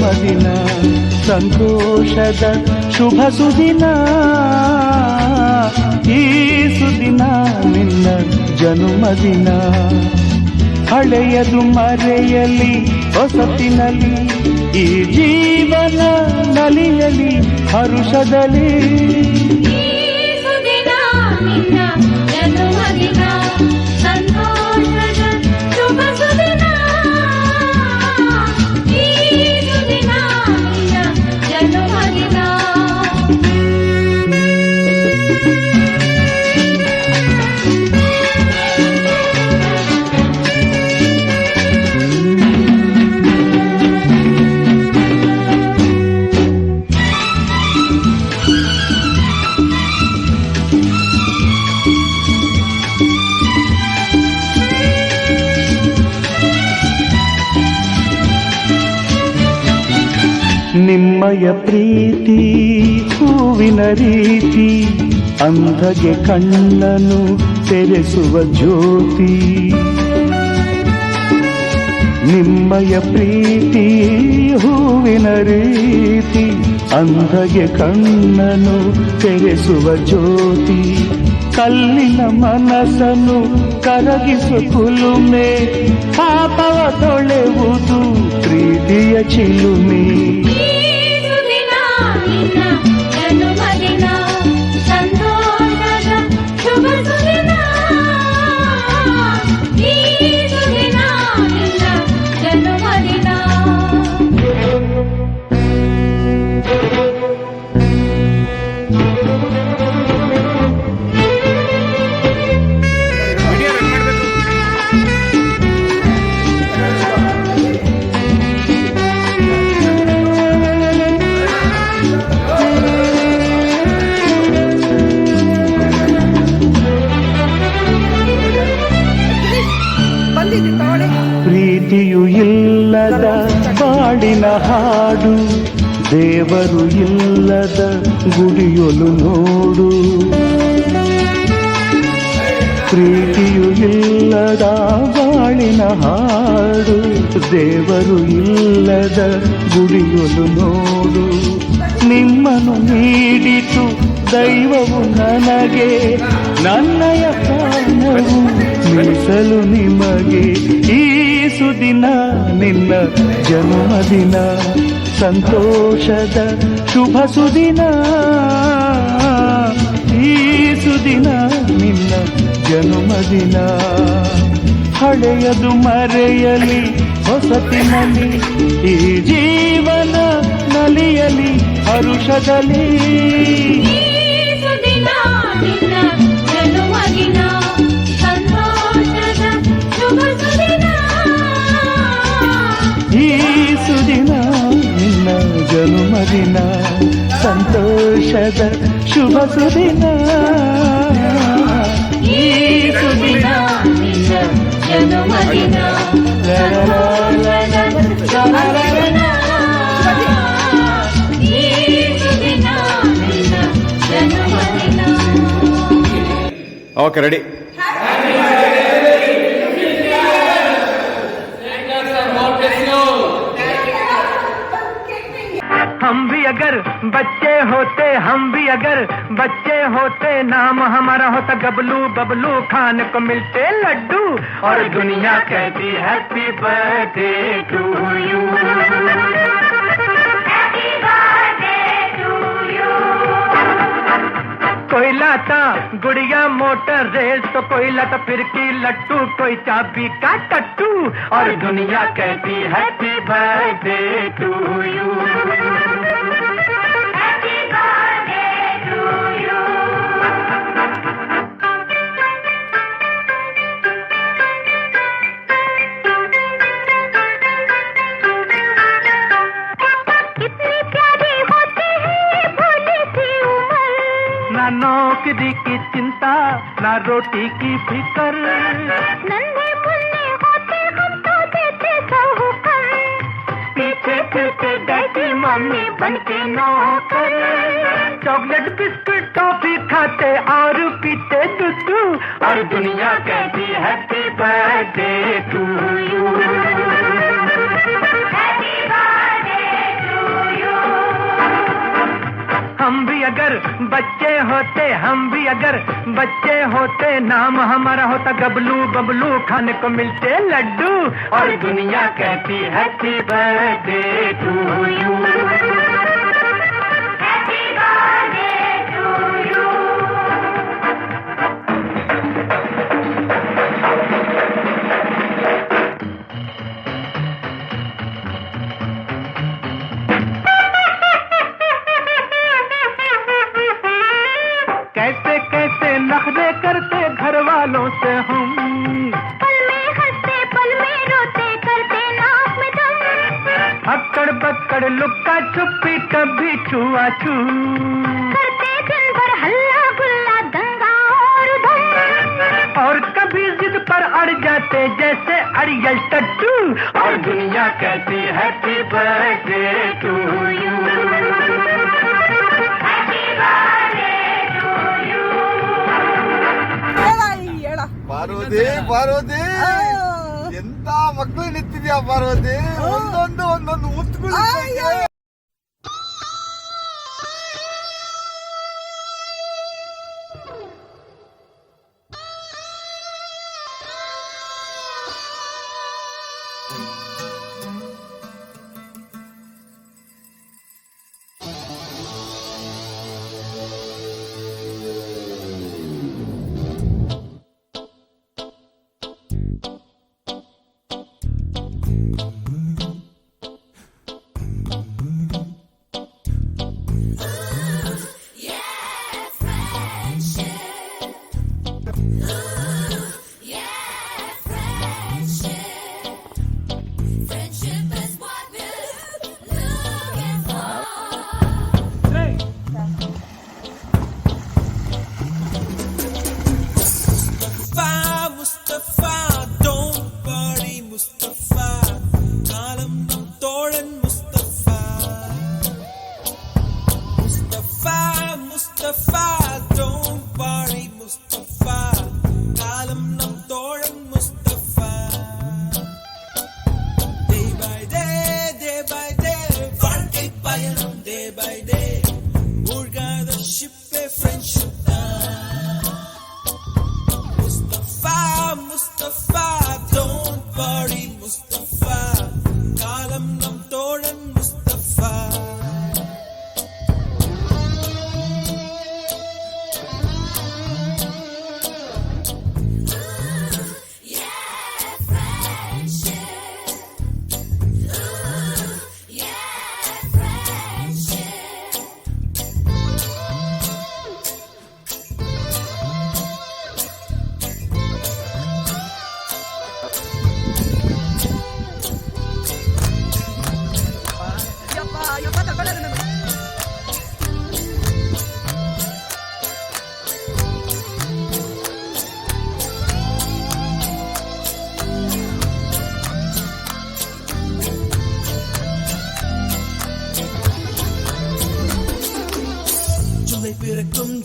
ಜನುಮದಿನ ಸಂತೋಷದ ಶುಭ ಸುದಿನ ಈ ಸುದಿನ ನಿನ್ನ ಜನುಮದಿನ ಹಳೆಯದು ಮರೆಯಲಿ ಹೊಸತಿನಲ್ಲಿ ಈ ಜೀವನ ನಲಿಯಲಿ ಹರುಷದಲ್ಲಿ ನಿಮ್ಮಯ ಪ್ರೀತಿ ಹೂವಿನ ರೀತಿ ಅಂಧಗೆ ಕಣ್ಣನು ತೆರೆಸುವ ಜ್ಯೋತಿ ನಿಮ್ಮಯ ಪ್ರೀತಿ ಹೂವಿನ ರೀತಿ ಅಂಧಗೆ ಕಣ್ಣನು ತೆರೆಸುವ ಜ್ಯೋತಿ ಕಲ್ಲಿನ ಮನಸ್ಸನ್ನು ಕರಗಿಸು ಕುಲುಮೆ ಪಾಪವ ತೊಳೆವುದು ಪ್ರೀತಿಯ ಚಿಲುಮೆ ಪ್ರೀತಿಯು ಇಲ್ಲದ ಬಾಳಿನ ಹಾಡು ದೇವರು ಇಲ್ಲದ ಗುಡಿಯೊಲು ನೋಡು ಪ್ರೀತಿಯು ಇಲ್ಲದ ಬಾಳಿನ ಹಾಡು ದೇವರು ಇಲ್ಲದ ಗುಡಿಯೊಲು ನೋಡು ನಿಮ್ಮನ್ನು ನೀಡಿತು ದೈವವು ನನಗೆ ನನ್ನಯ ಪ್ರಾಣವು ಮೀಸಲು ನಿಮಗೆ ಈ ಸುದಿನ ನಿನ್ನ ಜನ್ಮದಿನ ಸಂತೋಷದ ಶುಭ ಸುದಿನ ಈ ಸುದಿನ ನಿನ್ನ ಜನ್ಮದಿನ ಹಳೆಯದು ಮರೆಯಲಿ ಹೊಸತಿನಲ್ಲಿ ಈ ಜೀವನ ನಲಿಯಲಿ ಹರುಷದಲ್ಲಿ ಈ ಸುದಿನ ನಿನ್ನ ಜನುಮದಿನ ಸಂತೋಷದ ಶುಭ ಸುದಿನ ಈ ಸುದಿನ ನಿನ್ನ ಜನುಮದಿನ ಓಕೆ ರೆಡಿ हम भी अगर बच्चे होते नाम हमारा होता गबलू बबलू खाने को मिलते लड्डू और दुनिया कहती हैप्पी बर्थडे टू यू कोई लाता गुड़िया मोटर रेल तो कोई लाता फिरकी लट्टू कोई चाबी का टट्टू और दुनिया कहती हैप्पी बर्थडे टू यू नौकरी की चिंता ना रोटी की फिकर नन्हे मुन्ने होते हम तो देते साहूकर पीछे फिरते डैडी मम्मी बनके नौकर चॉकलेट बिस्कुट टॉफी खाते और पीते दूध और दुनिया कहती happy birthday to you happy birthday अगर बच्चे होते, हम भी अगर बच्चे होते, नाम हमारा होता गबलू बबलू, खाने को मिलते लड्डू और दुनिया कहती हैप्पी बर्थडे टू यू। कैसे कैसे नखरे करते घर वालों से हम, पल में हंसते पल में रोते, करते नाक में दम, अक्कड़ बक्कड़ लुक्का छुपी कभी छुआ छू, करते दिन भर हल्ला गुल्ला दंगा और धम, और कभी जिद पर अड़ जाते जैसे अड़ियल टट्टू और दुनिया कहती happy birthday to you. Parvati Parvati ಎಂತ ಮಕ್ಕಳು ನಿಂತಿದ್ಯಾ ಪಾರ್ವತಿ, ಒಂದೊಂದು ಮುತ್ತುಗಳು.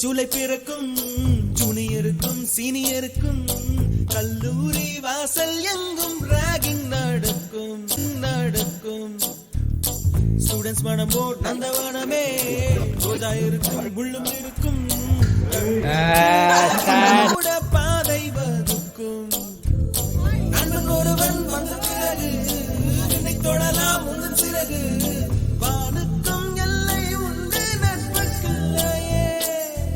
ஜூலை பிறக்கும் ஜூனியருக்கும் சீனியருக்கும் கல்லூரி வாசல் எங்கும் ராகிங் நடக்கும் நடக்கும். ஸ்டூடெண்ட்ஸ் மனம் போட் நந்தவனமே போதா இருக்கும் முள்ளும் இருக்கும் கூட